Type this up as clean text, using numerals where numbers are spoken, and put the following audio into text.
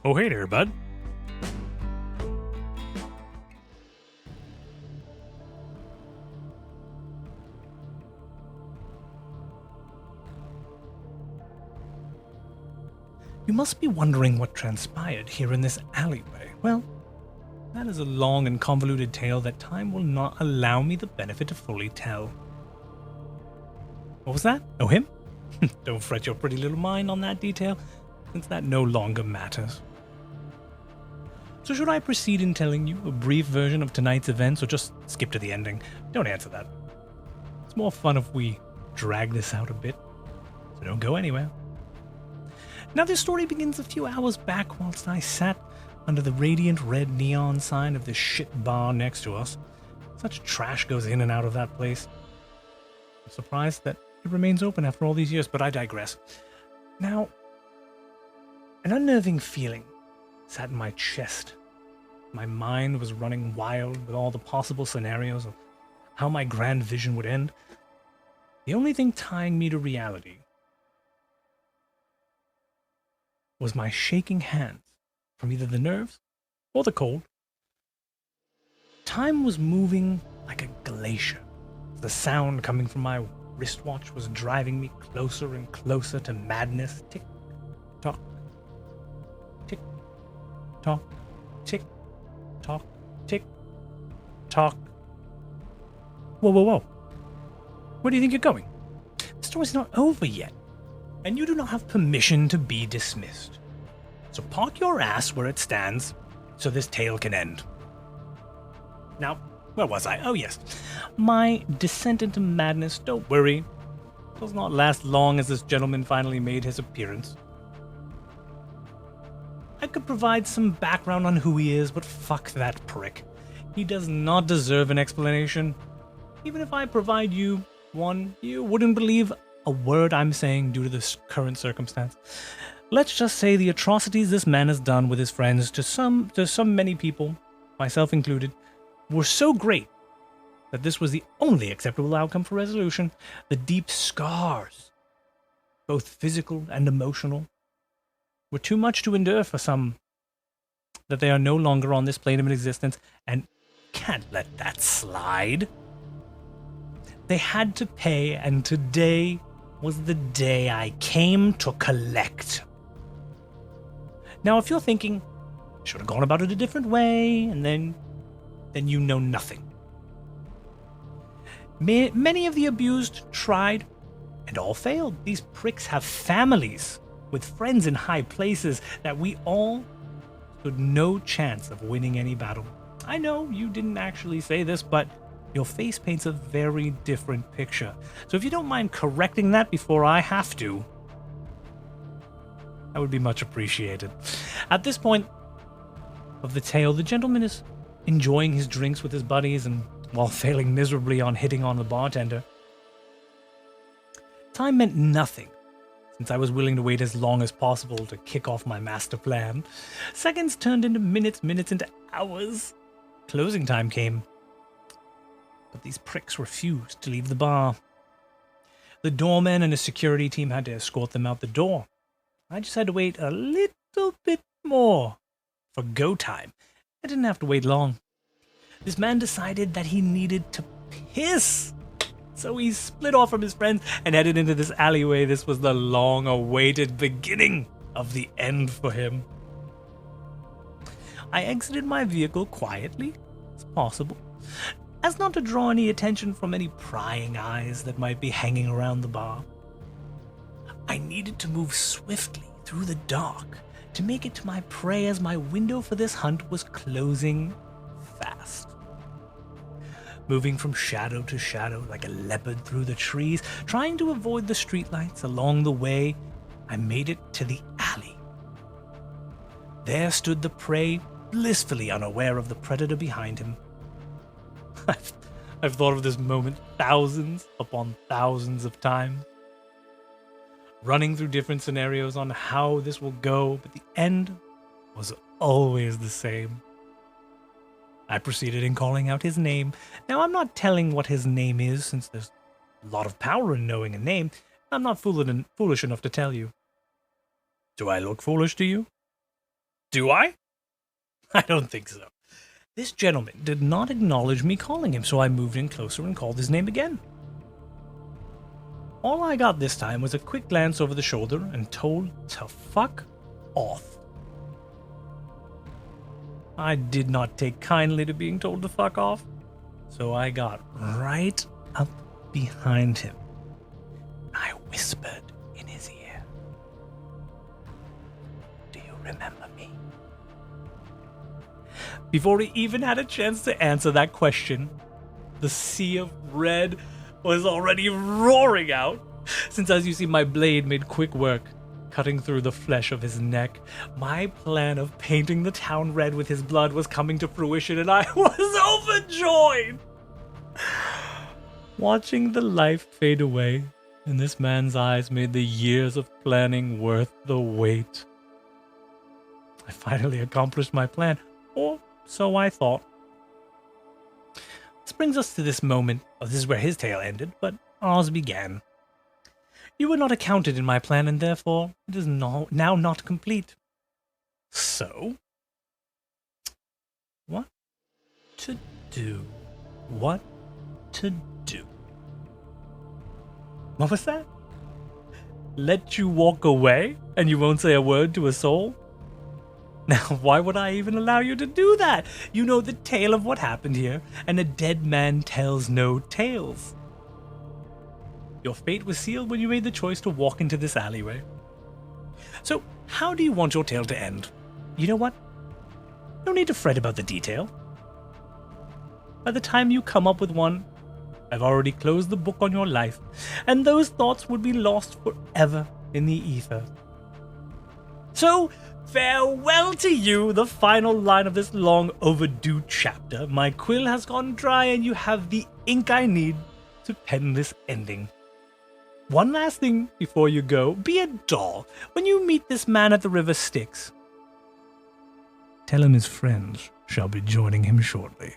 Oh, hey there, bud. You must be wondering what transpired here in this alleyway. Well, that is a long and convoluted tale that time will not allow me the benefit to fully tell. What was that? Oh, him? Don't fret your pretty little mind on that detail, since that no longer matters. So should I proceed in telling you a brief version of tonight's events, or just skip to the ending? Don't answer that. It's more fun if we drag this out a bit, so don't go anywhere. Now this story begins a few hours back whilst I sat under the radiant red neon sign of this shit bar next to us. Such trash goes in and out of that place. I'm surprised that it remains open after all these years, but I digress. Now, an unnerving feeling sat in my chest. My mind was running wild with all the possible scenarios of how my grand vision would end. The only thing tying me to reality was my shaking hands from either the nerves or the cold. Time was moving like a glacier. The sound coming from my wristwatch was driving me closer and closer to madness. Tick, tock, tick, tock, tick, tock, tick, tock. Whoa, whoa, whoa. Where do you think you're going? The story's not over yet, and you do not have permission to be dismissed. So park your ass where it stands so this tale can end. Now, where was I? Oh yes, my descent into madness, don't worry, does not last long as this gentleman finally made his appearance. I could provide some background on who he is, but fuck that prick. He does not deserve an explanation. Even if I provide you one, you wouldn't believe a word I'm saying due to this current circumstance. Let's just say the atrocities this man has done with his friends to some many people, myself included, were so great that this was the only acceptable outcome for resolution. The deep scars, both physical and emotional, were too much to endure for some, that they are no longer on this plane of existence and can't let that slide. They had to pay, and today was the day I came to collect. Now, if you're thinking, should have gone about it a different way, and then you know nothing. Many of the abused tried, and all failed. These pricks have families with friends in high places that we all stood no chance of winning any battle. I know you didn't actually say this, but your face paints a very different picture. So if you don't mind correcting that before I have to, that would be much appreciated. At this point of the tale, the gentleman is enjoying his drinks with his buddies and while failing miserably on hitting on the bartender. Time meant nothing, since I was willing to wait as long as possible to kick off my master plan. Seconds turned into minutes, minutes into hours. Closing time came, but these pricks refused to leave the bar. The doorman and a security team had to escort them out the door. I just had to wait a little bit more for go time. I didn't have to wait long. This man decided that he needed to piss. So he split off from his friends and headed into this alleyway. This was the long-awaited beginning of the end for him. I exited my vehicle quietly as possible, as not to draw any attention from any prying eyes that might be hanging around the bar. I needed to move swiftly through the dark to make it to my prey, as my window for this hunt was closing fast. Moving from shadow to shadow like a leopard through the trees, trying to avoid the streetlights along the way, I made it to the alley. There stood the prey, blissfully unaware of the predator behind him. I've thought of this moment thousands upon thousands of times, running through different scenarios on how this will go, but the end was always the same. I proceeded in calling out his name. Now, I'm not telling what his name is, since there's a lot of power in knowing a name. I'm not foolish enough to tell you. Do I look foolish to you? Do I? I don't think so. This gentleman did not acknowledge me calling him, so I moved in closer and called his name again. All I got this time was a quick glance over the shoulder and told to fuck off. I did not take kindly to being told to fuck off, so I got right up behind him. I whispered in his ear, "Do you remember me?" Before he even had a chance to answer that question, the sea of red was already roaring out, since as you see my blade made quick work, cutting through the flesh of his neck. My plan of painting the town red with his blood was coming to fruition, and I was overjoyed! Watching the life fade away in this man's eyes made the years of planning worth the wait. I finally accomplished my plan, or so I thought. This brings us to this moment. This is where his tale ended, but ours began. You were not accounted in my plan, and therefore it is now not complete. So, what to do? What to do? What was that? Let you walk away, and you won't say a word to a soul? Now, why would I even allow you to do that? You know the tale of what happened here, and a dead man tells no tales. Your fate was sealed when you made the choice to walk into this alleyway. So, how do you want your tale to end? You know what? No need to fret about the detail. By the time you come up with one, I've already closed the book on your life, and those thoughts would be lost forever in the ether. So, farewell to you, the final line of this long overdue chapter. My quill has gone dry, and you have the ink I need to pen this ending. One last thing before you go, be a doll. When you meet this man at the River Styx, tell him his friends shall be joining him shortly.